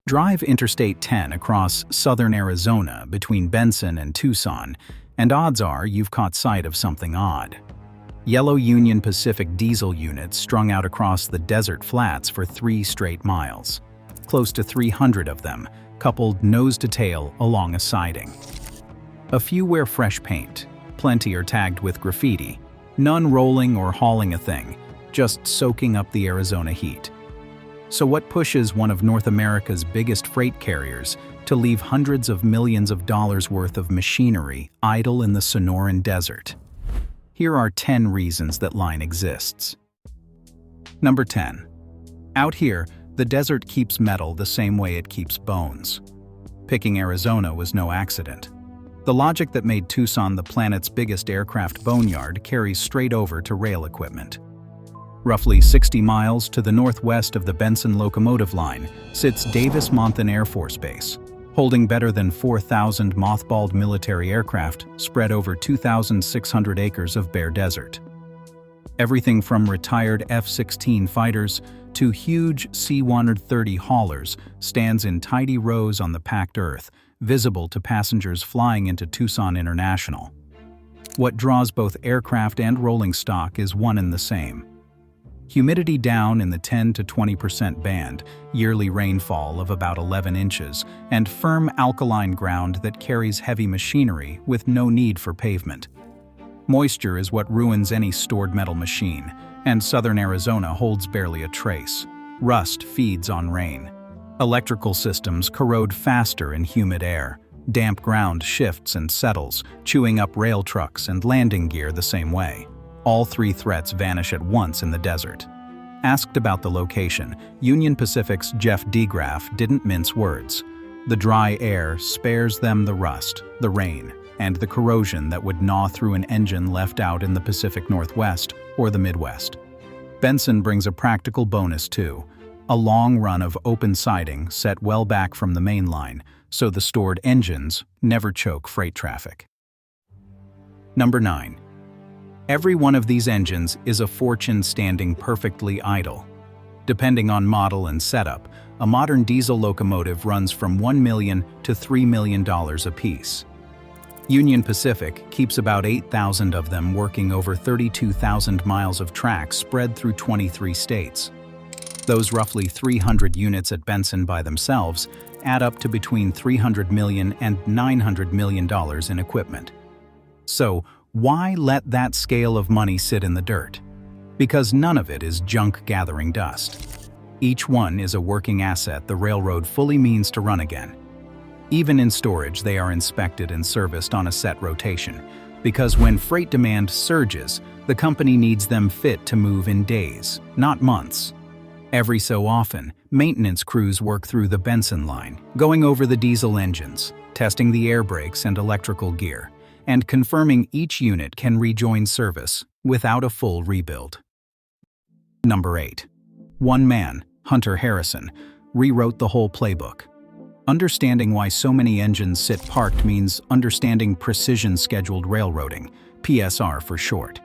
Drive Interstate 10 across southern Arizona between Benson and Tucson, and odds are you've caught sight of something odd. Yellow Union Pacific diesel units strung out across the desert flats for 3 straight miles. Close to 300 of them, coupled nose to tail along a siding. A few wear fresh paint, plenty are tagged with graffiti, none rolling or hauling a thing, just soaking up the Arizona heat. So what pushes one of North America's biggest freight carriers to leave hundreds of millions of dollars worth of machinery idle in the Sonoran Desert? Here are 10 reasons that line exists. Number 10. Out here, the desert keeps metal the same way it keeps bones. Picking Arizona was no accident. The logic that made Tucson the planet's biggest aircraft boneyard carries straight over to rail equipment. Roughly 60 miles to the northwest of the Benson locomotive line sits Davis-Monthan Air Force Base, holding better than 4,000 mothballed military aircraft spread over 2,600 acres of bare desert. Everything from retired F-16 fighters to huge C-130 haulers stands in tidy rows on the packed earth, visible to passengers flying into Tucson International. What draws both aircraft and rolling stock is one and the same: humidity down in the 10 to 20% band, yearly rainfall of about 11 inches, and firm alkaline ground that carries heavy machinery with no need for pavement. Moisture is what ruins any stored metal machine, and southern Arizona holds barely a trace. Rust feeds on rain. Electrical systems corrode faster in humid air. Damp ground shifts and settles, chewing up rail trucks and landing gear the same way. All 3 threats vanish at once in the desert. Asked about the location, Union Pacific's Jeff DeGraff didn't mince words. The dry air spares them the rust, the rain, and the corrosion that would gnaw through an engine left out in the Pacific Northwest or the Midwest. Benson brings a practical bonus too: a long run of open siding set well back from the main line, so the stored engines never choke freight traffic. Number 9. Every one of these engines is a fortune standing perfectly idle. Depending on model and setup, a modern diesel locomotive runs from $1 million to $3 million apiece. Union Pacific keeps about 8,000 of them working over 32,000 miles of track spread through 23 states. Those roughly 300 units at Benson by themselves add up to between $300 million and $900 million in equipment. So, why let that scale of money sit in the dirt? Because none of it is junk gathering dust. Each one is a working asset the railroad fully means to run again. Even in storage, they are inspected and serviced on a set rotation, because when freight demand surges, the company needs them fit to move in days, not months. Every so often, maintenance crews work through the Benson line, going over the diesel engines, testing the air brakes and electrical gear, and confirming each unit can rejoin service without a full rebuild. Number 8. One man, Hunter Harrison, rewrote the whole playbook. Understanding why so many engines sit parked means understanding precision scheduled railroading, PSR for short.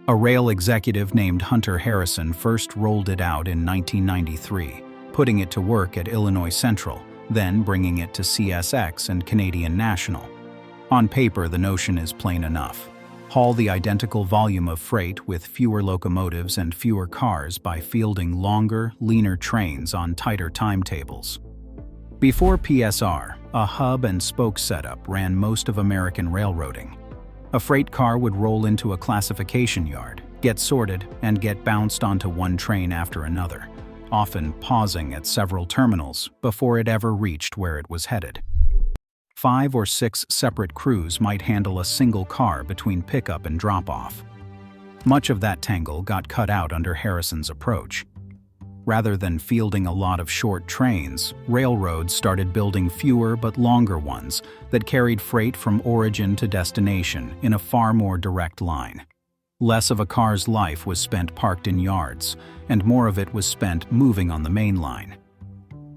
A rail executive named Hunter Harrison first rolled it out in 1993, putting it to work at Illinois Central, then bringing it to CSX and Canadian National. On paper, the notion is plain enough. Haul the identical volume of freight with fewer locomotives and fewer cars by fielding longer, leaner trains on tighter timetables. Before PSR, a hub and spoke setup ran most of American railroading. A freight car would roll into a classification yard, get sorted, and get bounced onto one train after another, often pausing at several terminals before it ever reached where it was headed. 5 or 6 separate crews might handle a single car between pickup and drop-off. Much of that tangle got cut out under Harrison's approach. Rather than fielding a lot of short trains, railroads started building fewer but longer ones that carried freight from origin to destination in a far more direct line. Less of a car's life was spent parked in yards, and more of it was spent moving on the main line.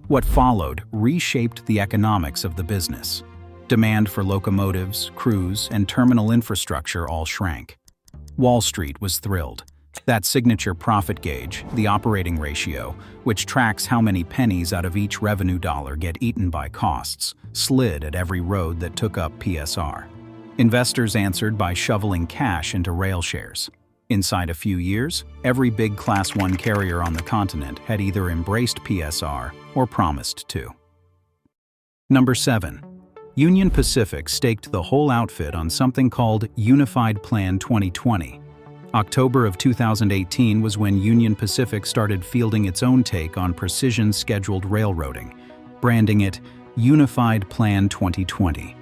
What followed reshaped the economics of the business. Demand for locomotives, crews, and terminal infrastructure all shrank. Wall Street was thrilled. That signature profit gauge, the operating ratio, which tracks how many pennies out of each revenue dollar get eaten by costs, slid at every road that took up PSR. Investors answered by shoveling cash into rail shares. Inside a few years, every big Class 1 carrier on the continent had either embraced PSR or promised to. Number 7. Union Pacific staked the whole outfit on something called Unified Plan 2020. October of 2018 was when Union Pacific started fielding its own take on precision scheduled railroading, branding it Unified Plan 2020.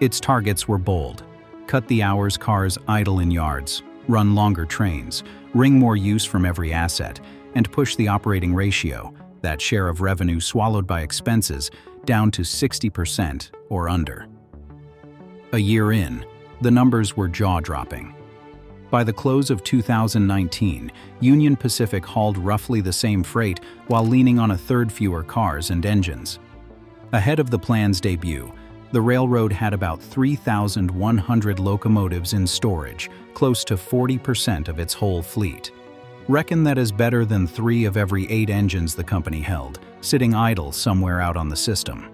Its targets were bold: cut the hours cars idle in yards, run longer trains, wring more use from every asset, and push the operating ratio, that share of revenue swallowed by expenses, down to 60% or under. A year in, the numbers were jaw-dropping. By the close of 2019, Union Pacific hauled roughly the same freight while leaning on a third fewer cars and engines. Ahead of the plan's debut, the railroad had about 3,100 locomotives in storage, close to 40% of its whole fleet. Reckon that is better than 3 of every 8 engines the company held, sitting idle somewhere out on the system.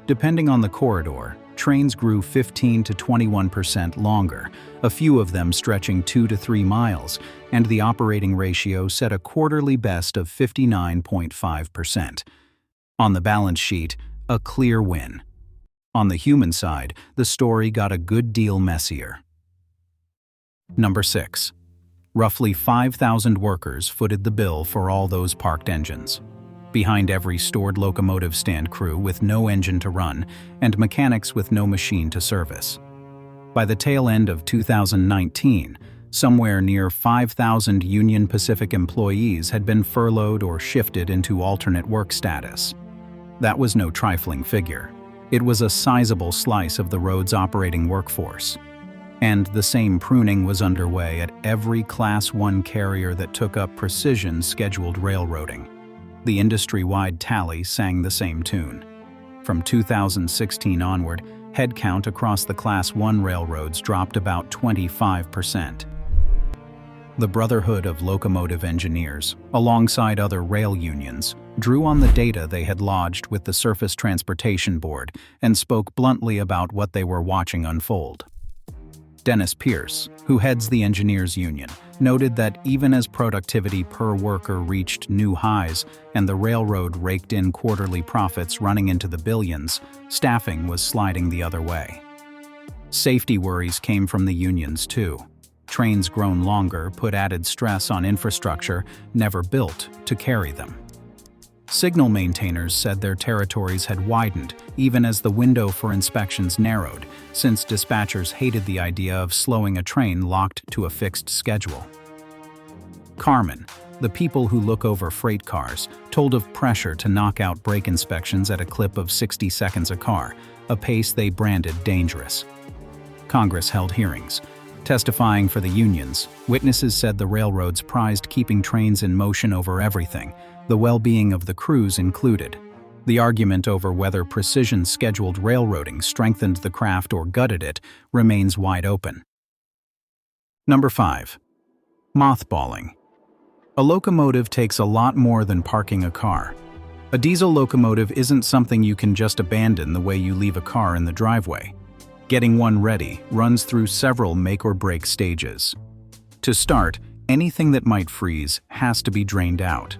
Depending on the corridor, trains grew 15 to 21% longer, a few of them stretching 2 to 3 miles, and the operating ratio set a quarterly best of 59.5%. On the balance sheet, a clear win. On the human side, the story got a good deal messier. Number 6. Roughly 5,000 workers footed the bill for all those parked engines. Behind every stored locomotive stand crew with no engine to run and mechanics with no machine to service. By the tail end of 2019, somewhere near 5,000 Union Pacific employees had been furloughed or shifted into alternate work status. That was no trifling figure. It was a sizable slice of the road's operating workforce. And the same pruning was underway at every Class 1 carrier that took up precision scheduled railroading. The industry-wide tally sang the same tune. From 2016 onward, headcount across the Class 1 railroads dropped about 25%. The Brotherhood of Locomotive Engineers, alongside other rail unions, drew on the data they had lodged with the Surface Transportation Board and spoke bluntly about what they were watching unfold. Dennis Pierce, who heads the engineers union, noted that even as productivity per worker reached new highs and the railroad raked in quarterly profits running into the billions, staffing was sliding the other way. Safety worries came from the unions too. Trains grown longer put added stress on infrastructure never built to carry them. Signal maintainers said their territories had widened even as the window for inspections narrowed, since dispatchers hated the idea of slowing a train locked to a fixed schedule. Carmen, the people who look over freight cars, told of pressure to knock out brake inspections at a clip of 60 seconds a car, a pace they branded dangerous. Congress held hearings. Testifying for the unions, witnesses said the railroads prized keeping trains in motion over everything, the well-being of the crews included. The argument over whether precision scheduled railroading strengthened the craft or gutted it remains wide open. Number 5. Mothballing. A locomotive takes a lot more than parking a car. A diesel locomotive isn't something you can just abandon the way you leave a car in the driveway. Getting one ready runs through several make-or-break stages. To start, anything that might freeze has to be drained out.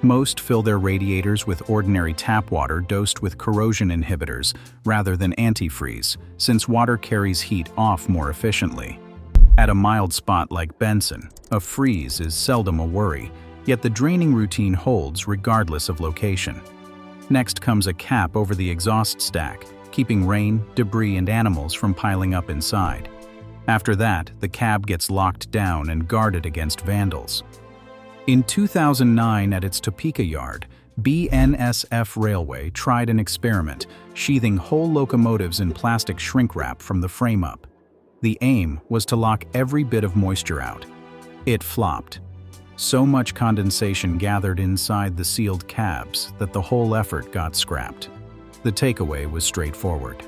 Most fill their radiators with ordinary tap water dosed with corrosion inhibitors rather than antifreeze, since water carries heat off more efficiently. At a mild spot like Benson, a freeze is seldom a worry, yet the draining routine holds regardless of location. Next comes a cap over the exhaust stack, keeping rain, debris, and animals from piling up inside. After that, the cab gets locked down and guarded against vandals. In 2009 at its Topeka yard, BNSF Railway tried an experiment, sheathing whole locomotives in plastic shrink wrap from the frame up. The aim was to lock every bit of moisture out. It flopped. So much condensation gathered inside the sealed cabs that the whole effort got scrapped. The takeaway was straightforward.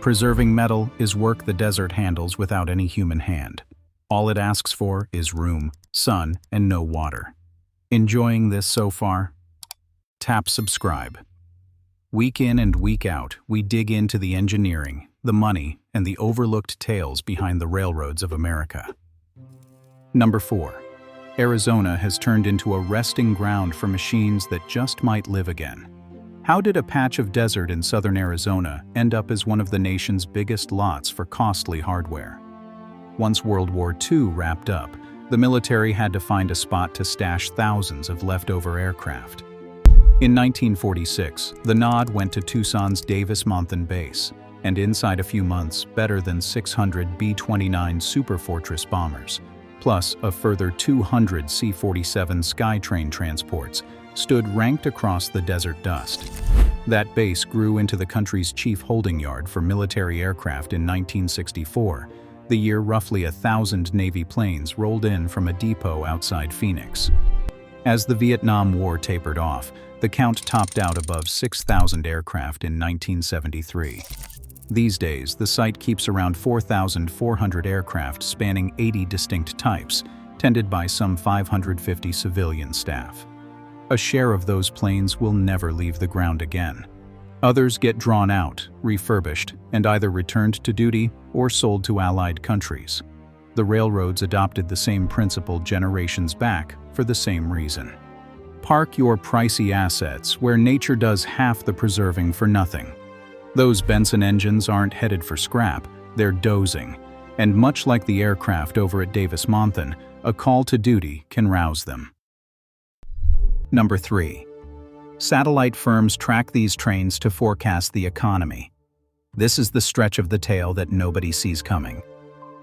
Preserving metal is work the desert handles without any human hand. All it asks for is room, sun, and no water. Enjoying this so far? Tap subscribe. Week in and week out, we dig into the engineering, the money, and the overlooked tales behind the railroads of America. Number 4. Arizona has turned into a resting ground for machines that just might live again. How did a patch of desert in southern Arizona end up as one of the nation's biggest lots for costly hardware? Once World War II wrapped up, the military had to find a spot to stash thousands of leftover aircraft. In 1946, the nod went to Tucson's Davis-Monthan base, and inside a few months, better than 600 B-29 Superfortress bombers, plus a further 200 C-47 Skytrain transports, stood ranked across the desert dust. That base grew into the country's chief holding yard for military aircraft in 1964, the year roughly 1,000 Navy planes rolled in from a depot outside Phoenix. As the Vietnam War tapered off, the count topped out above 6,000 aircraft in 1973. These days, the site keeps around 4,400 aircraft spanning 80 distinct types, tended by some 550 civilian staff. A share of those planes will never leave the ground again. Others get drawn out, refurbished, and either returned to duty or sold to allied countries. The railroads adopted the same principle generations back for the same reason. Park your pricey assets where nature does half the preserving for nothing. Those Benson engines aren't headed for scrap, they're dozing, and much like the aircraft over at Davis-Monthan, a call to duty can rouse them. Number 3. Satellite firms track these trains to forecast the economy. This is the stretch of the tale that nobody sees coming.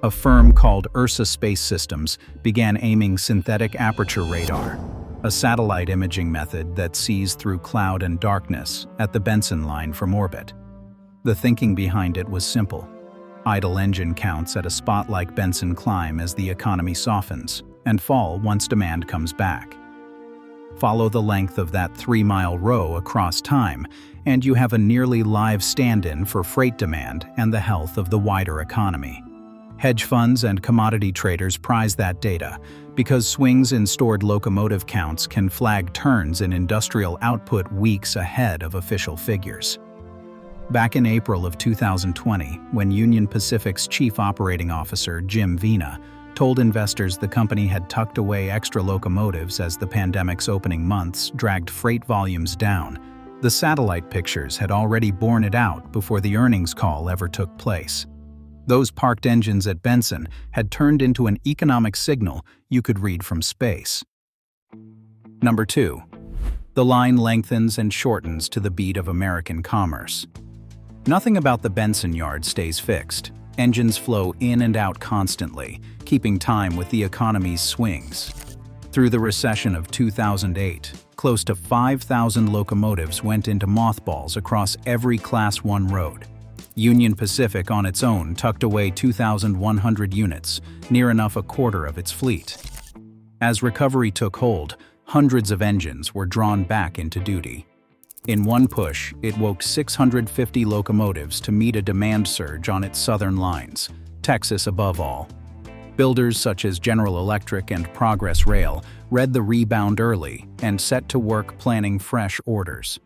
A firm called Ursa Space Systems began aiming synthetic aperture radar, a satellite imaging method that sees through cloud and darkness, at the Benson line from orbit. The thinking behind it was simple. Idle engine counts at a spot like Benson climb as the economy softens, and fall once demand comes back. Follow the length of that 3-mile row across time, and you have a nearly live stand-in for freight demand and the health of the wider economy. Hedge funds and commodity traders prize that data because swings in stored locomotive counts can flag turns in industrial output weeks ahead of official figures. Back in April of 2020, when Union Pacific's chief operating officer, Jim Vena, told investors the company had tucked away extra locomotives as the pandemic's opening months dragged freight volumes down, the satellite pictures had already borne it out before the earnings call ever took place. Those parked engines at Benson had turned into an economic signal you could read from space. Number 2. The line lengthens and shortens to the beat of American commerce. Nothing about the Benson yard stays fixed. Engines flow in and out constantly, keeping time with the economy's swings. Through the recession of 2008, close to 5,000 locomotives went into mothballs across every Class 1 road. Union Pacific on its own tucked away 2,100 units, near enough a quarter of its fleet. As recovery took hold, hundreds of engines were drawn back into duty. In one push, it woke 650 locomotives to meet a demand surge on its southern lines, Texas above all. Builders such as General Electric and Progress Rail read the rebound early and set to work planning fresh orders.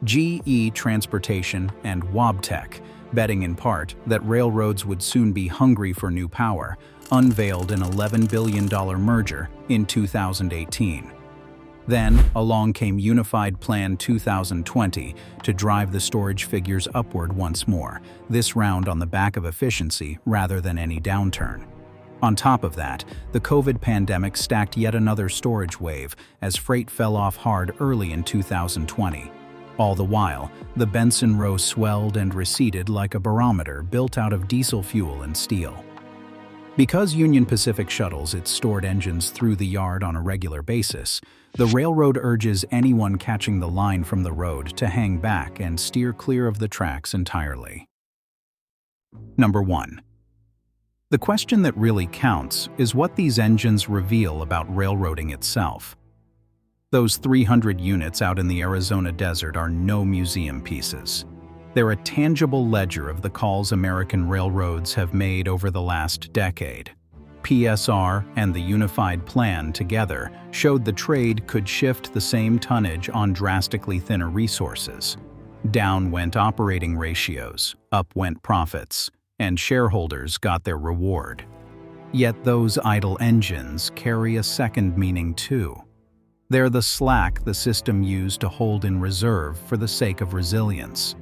GE Transportation and Wabtec, betting in part that railroads would soon be hungry for new power, unveiled an $11 billion merger in 2018. Then, along came Unified Plan 2020 to drive the storage figures upward once more, this round on the back of efficiency rather than any downturn. On top of that, the COVID pandemic stacked yet another storage wave as freight fell off hard early in 2020. All the while, the Benson row swelled and receded like a barometer built out of diesel fuel and steel. Because Union Pacific shuttles its stored engines through the yard on a regular basis, the railroad urges anyone catching the line from the road to hang back and steer clear of the tracks entirely. Number 1. The question that really counts is what these engines reveal about railroading itself. Those 300 units out in the Arizona desert are no museum pieces. They're a tangible ledger of the calls American railroads have made over the last decade. PSR and the Unified Plan together showed the trade could shift the same tonnage on drastically thinner resources. Down went operating ratios, up went profits, and shareholders got their reward. Yet those idle engines carry a second meaning too. They're the slack the system used to hold in reserve for the sake of resilience.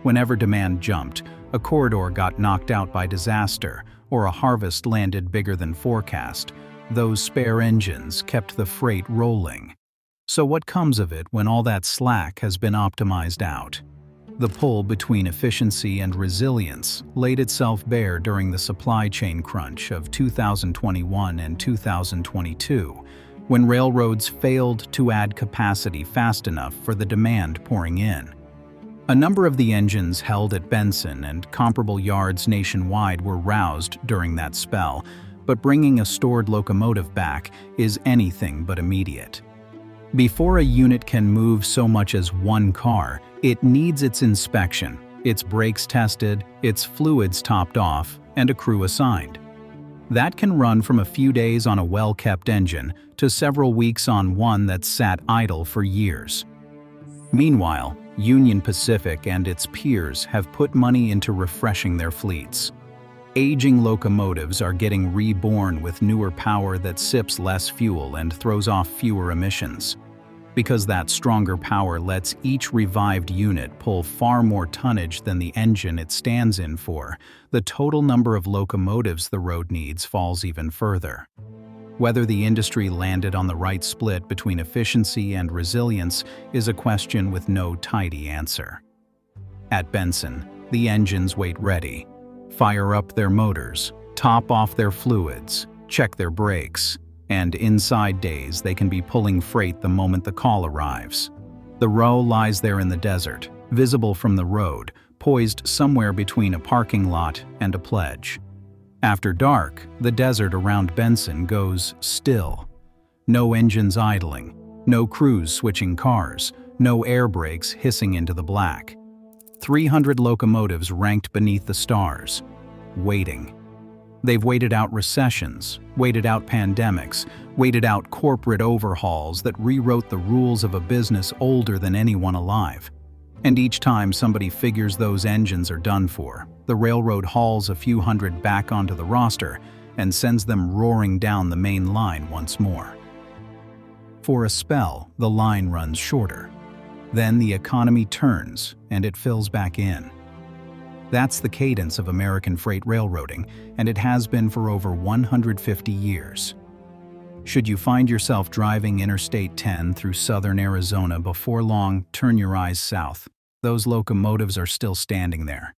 Whenever demand jumped, a corridor got knocked out by disaster, or a harvest landed bigger than forecast, those spare engines kept the freight rolling. So what comes of it when all that slack has been optimized out? The pull between efficiency and resilience laid itself bare during the supply chain crunch of 2021 and 2022, when railroads failed to add capacity fast enough for the demand pouring in. A number of the engines held at Benson and comparable yards nationwide were roused during that spell, but bringing a stored locomotive back is anything but immediate. Before a unit can move so much as one car, it needs its inspection, its brakes tested, its fluids topped off, and a crew assigned. That can run from a few days on a well-kept engine to several weeks on one that's sat idle for years. Meanwhile, Union Pacific and its peers have put money into refreshing their fleets. Aging locomotives are getting reborn with newer power that sips less fuel and throws off fewer emissions. Because that stronger power lets each revived unit pull far more tonnage than the engine it stands in for, the total number of locomotives the road needs falls even further. Whether the industry landed on the right split between efficiency and resilience is a question with no tidy answer. At Benson, the engines wait ready, fire up their motors, top off their fluids, check their brakes, and inside days they can be pulling freight the moment the call arrives. The row lies there in the desert, visible from the road, poised somewhere between a parking lot and a pledge. After dark, the desert around Benson goes still. No engines idling, no crews switching cars, no air brakes hissing into the black. 300 locomotives ranked beneath the stars, waiting. They've waited out recessions, waited out pandemics, waited out corporate overhauls that rewrote the rules of a business older than anyone alive. And each time somebody figures those engines are done for, the railroad hauls a few hundred back onto the roster and sends them roaring down the main line once more. For a spell, the line runs shorter. Then the economy turns and it fills back in. That's the cadence of American freight railroading, and it has been for over 150 years. Should you find yourself driving Interstate 10 through southern Arizona before long, turn your eyes south. Those locomotives are still standing there,